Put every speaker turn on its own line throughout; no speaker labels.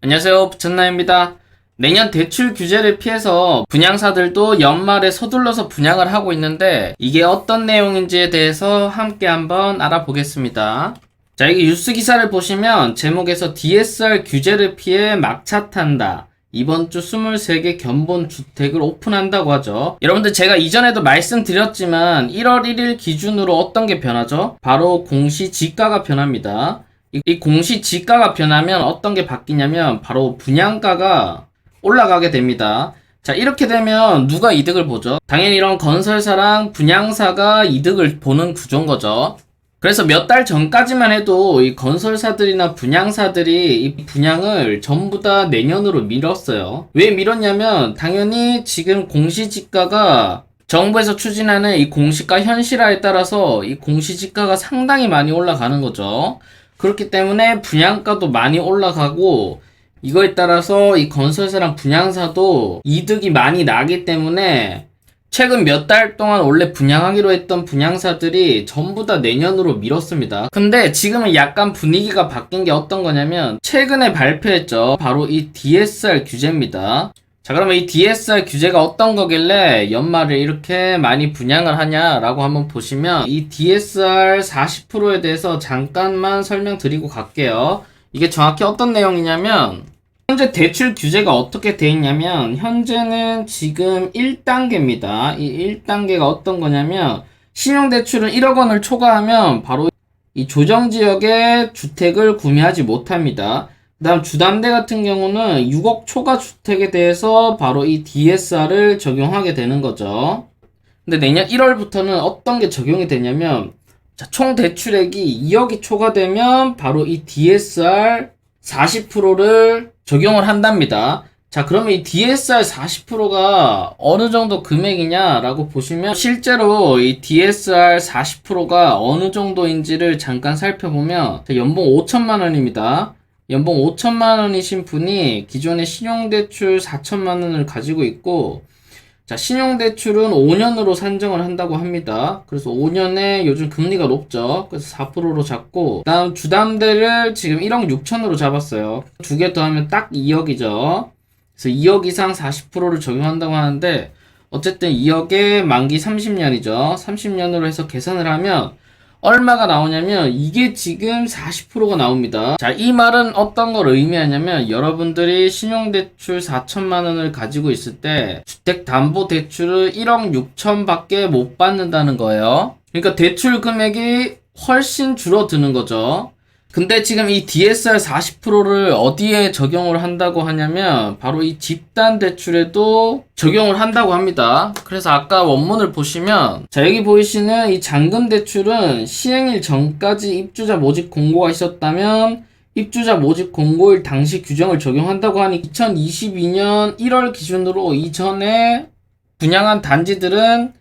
안녕하세요, 부천나입니다. 내년 대출 규제를 피해서 분양사들도 연말에 서둘러서 분양을 하고 있는데 이게 어떤 내용인지에 대해서 함께 한번 알아보겠습니다. 자, 이게 뉴스 기사를 보시면 제목에서 DSR 규제를 피해 막차 탄다. 이번 주 23개 견본 주택을 오픈한다고 하죠. 여러분들 제가 이전에도 말씀드렸지만 1월 1일 기준으로 어떤 게 변하죠? 바로 공시지가가 변합니다. 이 공시지가가 변하면 어떤 게 바뀌냐면 바로 분양가가 올라가게 됩니다. 자, 이렇게 되면 누가 이득을 보죠? 당연히 이런 건설사랑 분양사가 이득을 보는 구조인 거죠. 그래서 몇 달 전까지만 해도 이 건설사들이나 분양사들이 이 분양을 전부 다 내년으로 미뤘어요. 왜 미뤘냐면 당연히 지금 공시지가가 정부에서 추진하는 이 공시가 현실화에 따라서 이 공시지가가 상당히 많이 올라가는 거죠. 그렇기 때문에 분양가도 많이 올라가고 이거에 따라서 이 건설사랑 분양사도 이득이 많이 나기 때문에 최근 몇 달 동안 원래 분양하기로 했던 분양사들이 전부 다 내년으로 미뤘습니다. 근데 지금은 약간 분위기가 바뀐 게 어떤 거냐면 최근에 발표했죠. 바로 이 DSR 규제입니다. 자, 그러면 이 DSR 규제가 어떤 거길래 연말에 이렇게 많이 분양을 하냐라고 한번 보시면 이 DSR 40%에 대해서 잠깐만 설명드리고 갈게요. 이게 정확히 어떤 내용이냐면 현재 대출 규제가 어떻게 돼 있냐면 현재는 지금 1단계입니다. 이 1단계가 어떤 거냐면 신용대출은 1억 원을 초과하면 바로 이 조정지역의 주택을 구매하지 못합니다. 그 다음 주담대 같은 경우는 6억 초과 주택에 대해서 바로 이 DSR을 적용하게 되는 거죠. 근데 내년 1월부터는 어떤 게 적용이 되냐면 총 대출액이 2억이 초과되면 바로 이 DSR 40%를 적용을 한답니다. 자, 그러면 이 DSR 40%가 어느 정도 금액이냐라고 보시면 실제로 이 DSR 40%가 어느 정도인지를 잠깐 살펴보면 연봉 5천만 원입니다. 연봉 5천만 원이신 분이 기존에 신용대출 4천만 원을 가지고 있고 자, 신용대출은 5년으로 산정을 한다고 합니다. 그래서 5년에 요즘 금리가 높죠. 그래서 4%로 잡고 다음 주담대를 지금 1억 6천으로 잡았어요. 두 개 더하면 딱 2억이죠. 그래서 2억 이상 40%를 적용한다고 하는데 어쨌든 2억에 만기 30년이죠. 30년으로 해서 계산을 하면 얼마가 나오냐면 이게 지금 40%가 나옵니다. 자, 이 말은 어떤 걸 의미하냐면 여러분들이 신용대출 4천만 원을 가지고 있을 때 주택담보대출을 1억 6천 밖에 못 받는다는 거예요. 그러니까 대출 금액이 훨씬 줄어드는 거죠. 근데 지금 이 DSR 40%를 어디에 적용을 한다고 하냐면 바로 이 집단 대출에도 적용을 한다고 합니다. 그래서 아까 원문을 보시면 자, 여기 보이시는 이 잔금 대출은 시행일 전까지 입주자 모집 공고가 있었다면 입주자 모집 공고일 당시 규정을 적용한다고 하니 2022년 1월 기준으로 이전에 분양한 단지들은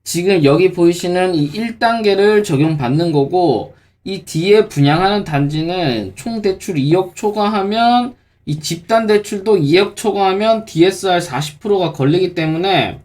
지금 여기 보이시는 이 1단계를 적용받는 거고 이 뒤에 분양하는 단지는 총 대출 2억 초과하면 이 집단 대출도 2억 초과하면 DSR 40%가 걸리기 때문에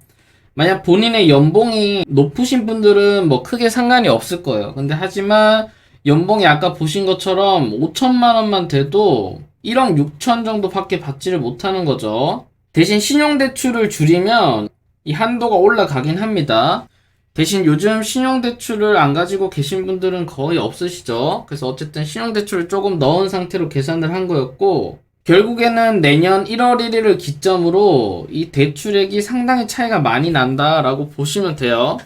만약 본인의 연봉이 높으신 분들은 뭐 크게 상관이 없을 거예요. 근데 하지만 연봉이 아까 보신 것처럼 5천만 원만 돼도 1억 6천 정도밖에 받지를 못하는 거죠. 대신 신용대출을 줄이면 이 한도가 올라가긴 합니다. 대신 요즘 신용대출을 안 가지고 계신 분들은 거의 없으시죠. 그래서 어쨌든 신용대출을 조금 넣은 상태로 계산을 한 거였고 결국에는 내년 1월 1일을 기점으로 이 대출액이 상당히 차이가 많이 난다라고 보시면 돼요.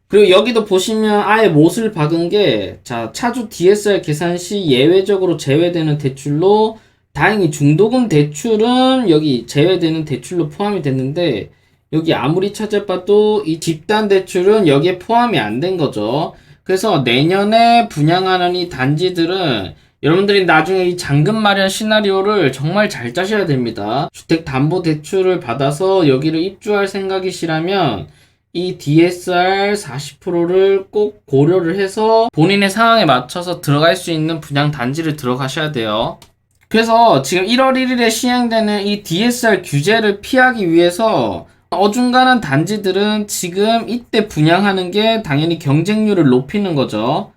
그리고 여기도 보시면 아예 못을 박은 게 자, 차주 DSR 계산 시 예외적으로 제외되는 대출로 다행히 중도금 대출은 여기 제외되는 대출로 포함이 됐는데 여기 아무리 찾아봐도 이 집단 대출은 여기에 포함이 안 된 거죠. 그래서 내년에 분양하는 이 단지들은 여러분들이 나중에 이 잔금 마련 시나리오를 정말 잘 짜셔야 됩니다. 주택담보대출을 받아서 여기를 입주할 생각이시라면 이 DSR 40%를 꼭 고려를 해서 본인의 상황에 맞춰서 들어갈 수 있는 분양 단지를 들어가셔야 돼요. 그래서 지금 1월 1일에 시행되는 이 DSR 규제를 피하기 위해서 어중간한 단지들은 지금 이때 분양하는 게 당연히 경쟁률을 높이는 거죠.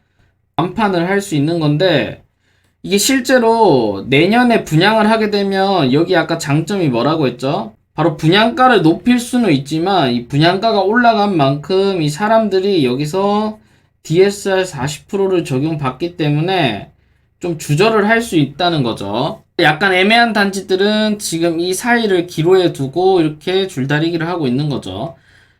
완판을 할 수 있는 건데 이게 실제로 내년에 분양을 하게 되면 여기 아까 장점이 뭐라고 했죠? 바로 분양가를 높일 수는 있지만 이 분양가가 올라간 만큼 이 사람들이 여기서 DSR 40%를 적용받기 때문에 좀 주저를 할 수 있다는 거죠. 약간 애매한 단지들은 지금 이 사이를 기로에 두고 이렇게 줄다리기를 하고 있는 거죠.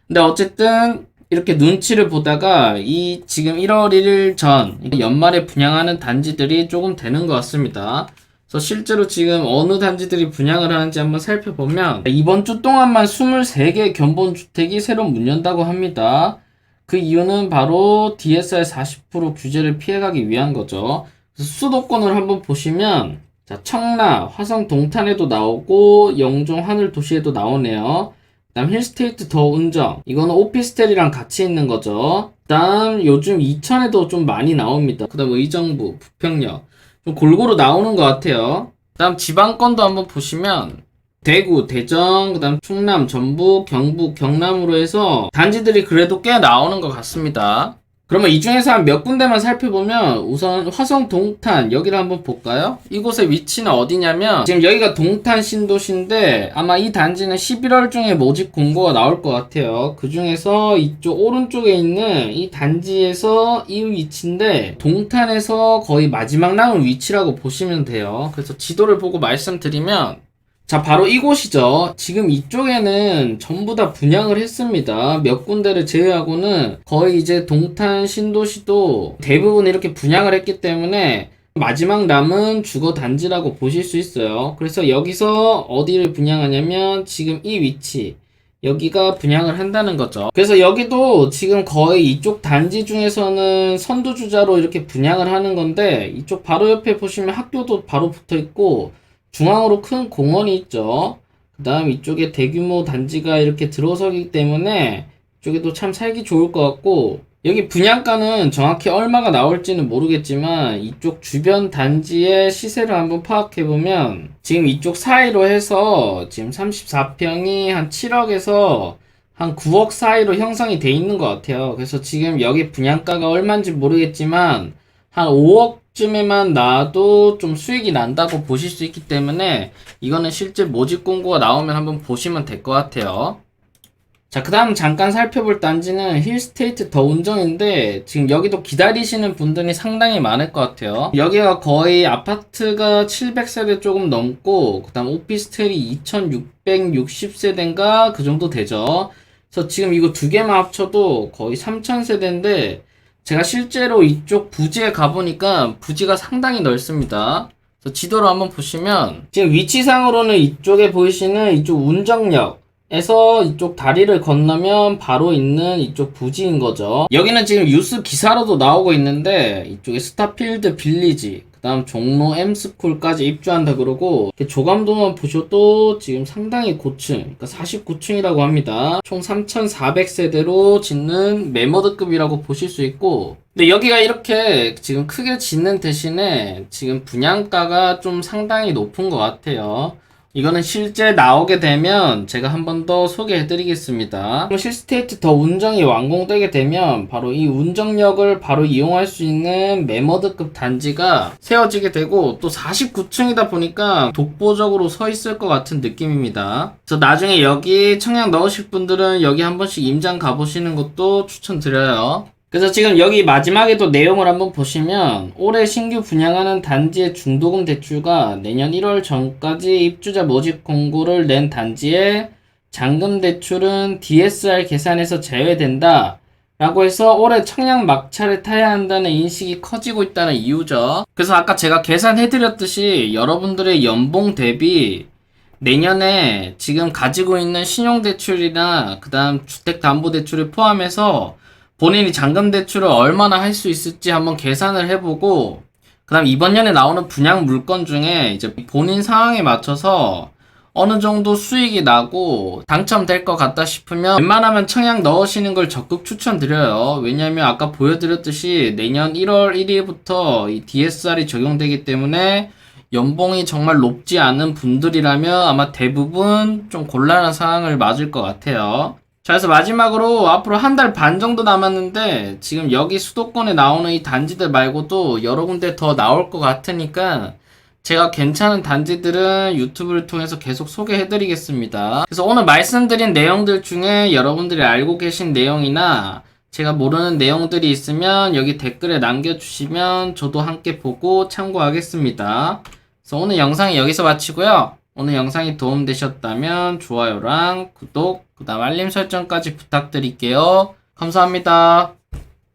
근데 어쨌든 이렇게 눈치를 보다가 이 지금 1월 1일 전 연말에 분양하는 단지들이 조금 되는 것 같습니다. 그래서 실제로 지금 어느 단지들이 분양을 하는지 한번 살펴보면 이번 주 동안만 23개 견본주택이 새로 문 연다고 합니다. 그 이유는 바로 DSR 40% 규제를 피해가기 위한 거죠. 그래서 수도권을 한번 보시면 자, 청라, 화성 동탄에도 나오고 영종 하늘도시에도 나오네요. 그다음 힐스테이트 더 운정, 이거는 오피스텔이랑 같이 있는 거죠. 그다음 요즘 이천에도 좀 많이 나옵니다. 그다음 의정부, 부평역 좀 골고루 나오는 것 같아요. 그다음 지방권도 한번 보시면 대구, 대전, 그다음 충남, 전북, 경북, 경남으로 해서 단지들이 그래도 꽤 나오는 것 같습니다. 그러면 이 중에서 한 몇 군데만 살펴보면 우선 화성 동탄 여기를 한번 볼까요? 이곳의 위치는 어디냐면 지금 여기가 동탄 신도시인데 아마 이 단지는 11월 중에 모집 공고가 나올 것 같아요. 그 중에서 이쪽 오른쪽에 있는 이 단지에서 이 위치인데 동탄에서 거의 마지막 남은 위치라고 보시면 돼요. 그래서 지도를 보고 말씀드리면 자, 바로 이곳이죠. 지금 이쪽에는 전부 다 분양을 했습니다. 몇 군데를 제외하고는 거의 이제 동탄 신도시도 대부분 이렇게 분양을 했기 때문에 마지막 남은 주거 단지라고 보실 수 있어요. 그래서 여기서 어디를 분양하냐면 지금 이 위치. 여기가 분양을 한다는 거죠. 그래서 여기도 지금 거의 이쪽 단지 중에서는 선두주자로 이렇게 분양을 하는 건데 이쪽 바로 옆에 보시면 학교도 바로 붙어 있고 중앙으로 큰 공원이 있죠. 그 다음 이쪽에 대규모 단지가 이렇게 들어서기 때문에 이쪽에도 참 살기 좋을 것 같고 여기 분양가는 정확히 얼마가 나올지는 모르겠지만 이쪽 주변 단지의 시세를 한번 파악해보면 지금 이쪽 사이로 해서 지금 34평이 한 7억에서 한 9억 사이로 형성이 돼 있는 것 같아요. 그래서 지금 여기 분양가가 얼마인지 모르겠지만 한 5억쯤에만 나와도 좀 수익이 난다고 보실 수 있기 때문에 이거는 실제 모집 공고가 나오면 한번 보시면 될 것 같아요. 자, 그 다음 잠깐 살펴볼 단지는 힐스테이트 더 운정인데 지금 여기도 기다리시는 분들이 상당히 많을 것 같아요. 여기가 거의 아파트가 700세대 조금 넘고 그 다음 오피스텔이 2660세대인가 그 정도 되죠. 그래서 지금 이거 두 개만 합쳐도 거의 3000세대인데 제가 실제로 이쪽 부지에 가보니까 부지가 상당히 넓습니다. 그래서 지도로 한번 보시면 지금 위치상으로는 이쪽에 보이시는 이쪽 운정역에서 이쪽 다리를 건너면 바로 있는 이쪽 부지인 거죠. 여기는 지금 뉴스 기사로도 나오고 있는데 이쪽에 스타필드 빌리지 그 다음 종로 M스쿨까지 입주한다 그러고 조감도만 보셔도 지금 상당히 고층 그러니까 49층이라고 합니다. 총 3400세대로 짓는 매머드급이라고 보실 수 있고 근데 여기가 이렇게 지금 크게 짓는 대신에 지금 분양가가 좀 상당히 높은 것 같아요. 이거는 실제 나오게 되면 제가 한 번 더 소개해 드리겠습니다. 힐스테이트 더 운정이 완공되게 되면 바로 이 운정역을 바로 이용할 수 있는 매머드급 단지가 세워지게 되고 또 49층이다 보니까 독보적으로 서 있을 것 같은 느낌입니다. 그래서 나중에 여기 청약 넣으실 분들은 여기 한 번씩 임장 가보시는 것도 추천드려요. 그래서 지금 여기 마지막에도 내용을 한번 보시면 올해 신규 분양하는 단지의 중도금 대출과 내년 1월 전까지 입주자 모집 공고를 낸 단지의 잔금 대출은 DSR 계산에서 제외된다 라고 해서 올해 청약 막차를 타야 한다는 인식이 커지고 있다는 이유죠. 그래서 아까 제가 계산해드렸듯이 여러분들의 연봉 대비 내년에 지금 가지고 있는 신용대출이나 그 다음 주택담보대출을 포함해서 본인이 잔금대출을 얼마나 할 수 있을지 한번 계산을 해보고 그 다음 이번 년에 나오는 분양 물건 중에 이제 본인 상황에 맞춰서 어느 정도 수익이 나고 당첨될 것 같다 싶으면 웬만하면 청약 넣으시는 걸 적극 추천드려요. 왜냐면 아까 보여드렸듯이 내년 1월 1일부터 이 DSR이 적용되기 때문에 연봉이 정말 높지 않은 분들이라면 아마 대부분 좀 곤란한 상황을 맞을 것 같아요. 자, 그래서 마지막으로 앞으로 한 달 반 정도 남았는데 지금 여기 수도권에 나오는 이 단지들 말고도 여러 군데 더 나올 것 같으니까 제가 괜찮은 단지들은 유튜브를 통해서 계속 소개해드리겠습니다. 그래서 오늘 말씀드린 내용들 중에 여러분들이 알고 계신 내용이나 제가 모르는 내용들이 있으면 여기 댓글에 남겨주시면 저도 함께 보고 참고하겠습니다. 그래서 오늘 영상이 여기서 마치고요. 오늘 영상이 도움되셨다면 좋아요랑 구독, 그 다음 알림 설정까지 부탁드릴게요. 감사합니다.